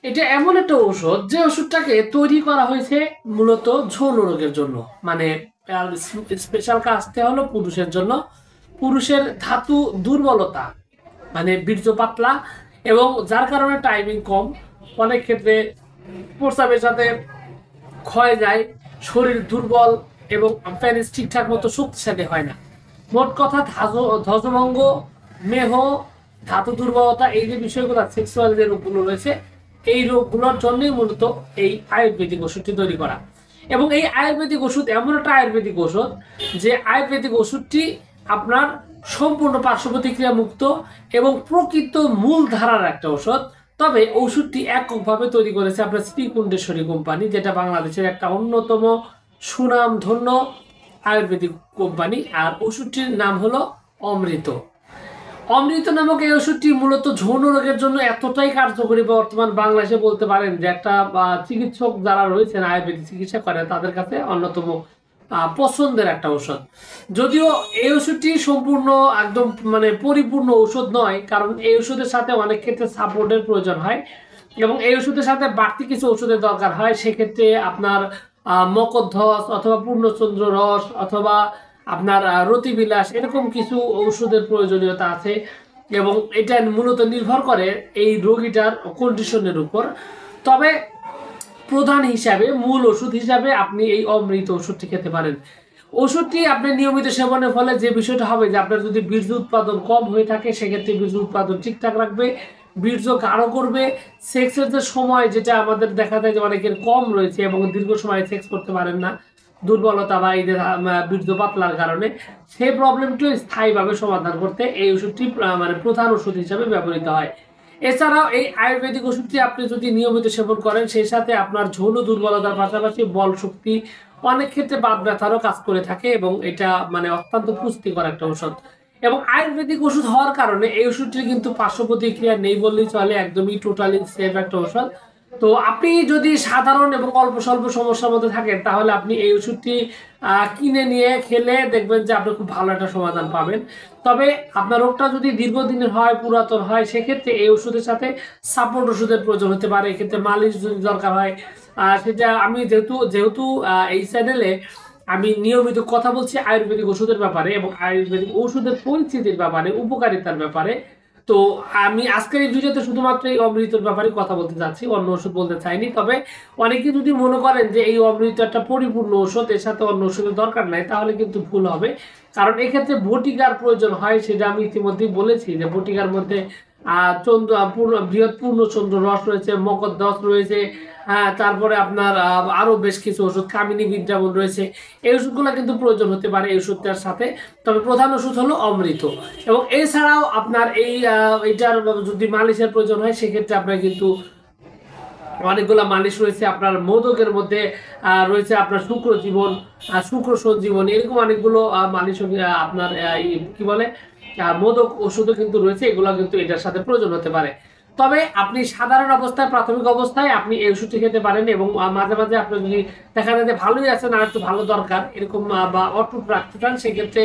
এটা এমন একটা ঔষধ যে ওষুধটাকে তৈরি করা হয়েছে মূলত যৌন রোগের জন্য। মানে স্পেশাল কাজটা হলো পুরুষের জন্য। পুরুষের ধাতু দুর্বলতা, মানে বীর্য পাতলা এবং যার কারণে টাইমিং কম, অনেক ক্ষেত্রে প্রস্রাবের সাথে ক্ষয় যায়, শরীর দুর্বল এবং প্যানিস ঠিকঠাক মতো শক্তিশালী হয় না। মোট কথা ধ্বজভঙ্গ, মেহ, ধাতু দুর্বলতা, এই যে বিষয়গুলো সেক্সুয়াল যে রোগগুলো রয়েছে, এই রোগগুলোর জন্যই মূলত এই আয়ুর্বেদিক ওষুধটি তৈরি করা। এবং এই আয়ুর্বেদিক ওষুধ এমন একটা আয়ুর্বেদিক ওষুধ যে আয়ুর্বেদিক ওষুধটি আপনার সম্পূর্ণ পার্শ্ব প্রতিক্রিয়া মুক্ত এবং প্রকৃত মূল ধারার একটা ওষুধ। তবে ওষুধটি এককভাবে তৈরি করেছে আপনার শ্রীকুণ্ডেশ্বরী কোম্পানি, যেটা বাংলাদেশের একটা অন্যতম সুনামধন্য আয়ুর্বেদিক কোম্পানি। আর ওষুধটির নাম হলো অমৃত। অমৃত নামক এই ওষুধটি মূলত যৌন রোগের জন্য এতটাই কার্যকরী, বর্তমান বাংলাদেশে বলতে পারেন যে একটা চিকিৎসক যারা রয়েছেন আয়ুর্বেদিক চিকিৎসা করেন তাদের কাছে অন্যতম পছন্দের একটা ঔষধ। যদিও এই ওষুধটি সম্পূর্ণ একদম মানে পরিপূর্ণ ঔষধ নয়, কারণ এই ওষুধের সাথে অনেক ক্ষেত্রে সাপোর্টের প্রয়োজন হয় এবং এই ওষুধের সাথে বাড়তি কিছু ওষুধের দরকার হয়। সেক্ষেত্রে আপনার মকরধ্বজ অথবা পূর্ণচন্দ্র রস অথবা আপনার রতিবিলাস, এরকম কিছু ঔষধের প্রয়োজনীয়তা আছে এবং এটা মূলত নির্ভর করে এই রোগীটার কন্ডিশনের উপর। তবে প্রধান হিসাবে, মূল ওষুধ হিসাবে আপনি এই অমৃত ওষুধটি খেতে পারেন। ওষুধটি আপনি নিয়মিত সেবনের ফলে যে বিষয়টা হবে যে আপনার যদি বীর্য উৎপাদন কম হয়ে থাকে সেক্ষেত্রে বীর্য উৎপাদন ঠিকঠাক রাখবে, বীর্য গাঢ় করবে। সেক্সের যে সময়, যেটা আমাদের দেখা যায় যে অনেকের কম রয়েছে এবং দীর্ঘ সময় সেক্স করতে পারেন না দুর্বলতা বা এই যে বীর্য পাতলার কারণে, সেই প্রবলেমটি স্থায়ীভাবে সমাধান করতে এই ওষুধটি মানে প্রধান ওষুধ হিসাবে ব্যবহৃত হয়। এছাড়াও এই আয়ুর্বেদিক ওষুধটি আপনি যদি নিয়মিত সেবন করেন সেই সাথে আপনার যৌন দুর্বলতার পাশাপাশি বল শক্তি, অনেক ক্ষেত্রে বাত ব্যথারও কাজ করে থাকে এবং এটা মানে অত্যন্ত পুষ্টিকর একটা ওষুধ। এবং আয়ুর্বেদিক ওষুধ হওয়ার কারণে এই ওষুধটির কিন্তু পার্শ্ব প্রতিক্রিয়া নেই বললেই চলে, একদমই টোটালি সেফ একটা ওষুধ। তো আপনি যদি সাধারণ এবং অল্প স্বল্প সমস্যার মধ্যে থাকেন তাহলে আপনি এই ওষুধটি কিনে নিয়ে খেলে দেখবেন যে আপনি খুব ভালো একটা সমাধান পাবেন। তবে আপনার রোগটা যদি দীর্ঘদিনের হয়, পুরাতন হয়, সেক্ষেত্রে এই ওষুধের সাথে সাপোর্ট ওষুধের প্রয়োজন হতে পারে। এক্ষেত্রে মালিশ যদি দরকার হয়, সেটা আমি যেহেতু যেহেতু এই চ্যানেলে আমি নিয়মিত কথা বলছি আয়ুর্বেদিক ওষুধের ব্যাপারে এবং আয়ুর্বেদিক ওষুধের পরিচিতির ব্যাপারে, উপকারিতার ব্যাপারে, তো আমি আজকের এই ভিডিওতে শুধুমাত্র এই অমৃতর ব্যাপারে কথা বলতে চাচ্ছি, অন্য ওষুধ বলতে চাইনি। তবে অনেকে যদি মনে করেন যে এই অমৃত একটা পরিপূর্ণ ওষুধ, এর সাথে অন্য ওষুধের দরকার নাই, তাহলে কিন্তু ভুল হবে। কারণ এক্ষেত্রে বটিকার প্রয়োজন হয়, সেটা আমি ইতিমধ্যেই বলেছি যে বটিকার মধ্যে বৃহৎ পূর্ণচন্দ্র রস রয়েছে, মকরধ্বজ রয়েছে, হ্যাঁ, তারপরে আপনার আরো বেশ কিছু ওষুধ, কামিনী বিদ্রাবণ রয়েছে। এই ওষুধগুলো কিন্তু প্রয়োজন হতে পারে এই ওষুধটার সাথে। তবে প্রধান ওষুধ হলো অমৃত। এবং এছাড়াও আপনার এইটার যদি মালিশের প্রয়োজন হয় সেক্ষেত্রে আপনার কিন্তু অনেকগুলো মালিশ রয়েছে। আপনার মোদকের মধ্যে রয়েছে আপনার শুক্র জীবন, শুক্র সঞ্জীবন, এরকম অনেকগুলো মালিশ আপনার কি বলে মোদক ওষুধও কিন্তু রয়েছে, এগুলো কিন্তু এটার সাথে প্রয়োজন হতে পারে। তবে আপনি সাধারণ অবস্থায়, প্রাথমিক অবস্থায় আপনি এই ওষুধটি খেতে পারেন এবং মাঝে মাঝে আপনি যদি দেখা যায় যে ভালোই আছেন আর একটু ভালো দরকার এরকম বা অটুট রাখতে চান, সেক্ষেত্রে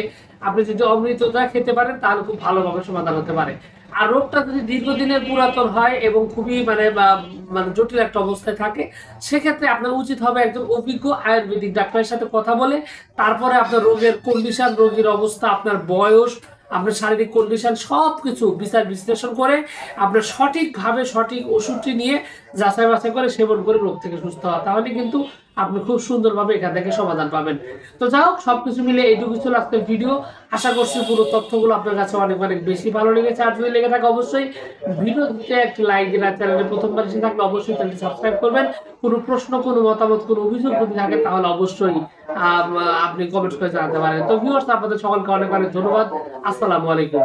আপনি যদি অমৃতটা খেতে পারেন তাহলে খুব ভালোভাবে সমাধান হতে পারে। আর রোগটা যদি দীর্ঘদিনের পুরাতন হয় এবং খুবই মানে জটিল একটা অবস্থায় থাকে, সেক্ষেত্রে আপনার উচিত হবে একজন অভিজ্ঞ আয়ুর্বেদিক ডাক্তারের সাথে কথা বলে তারপরে আপনার রোগের কন্ডিশন, রোগীর অবস্থা, আপনার বয়স, আপনার শারীরিক কন্ডিশন সবকিছু বিচার বিশ্লেষণ করে আপনার সঠিকভাবে সঠিক ওষুধটি নিয়ে যাচাই বাছাই করে সেবন করে রোগ থেকে সুস্থ হওয়া, তাহলে কিন্তু আপনি খুব সুন্দরভাবে এখান থেকে সমাধান পাবেন। তো যাই হোক, সবকিছু মিলে এইটুকু ছিল আজকের ভিডিও। আশা করছি পুরো তথ্যগুলো আপনার কাছে অনেক অনেক বেশি ভালো লেগেছে। আর যদি লেগে থাকে অবশ্যই ভিডিওতে একটি লাইক দিন, আর চ্যানেলে প্রথমবার এসে থাকলে অবশ্যই চ্যানেলটি সাবস্ক্রাইব করবেন। কোনো প্রশ্ন, কোনো মতামত, কোনো অভিযোগ যদি থাকে তাহলে অবশ্যই আপনি কমেন্ট করে জানাতে পারেন। তো ভিউয়ার্স, আপনাদের সকলকে অনেক অনেক ধন্যবাদ। আসসালামু আলাইকুম।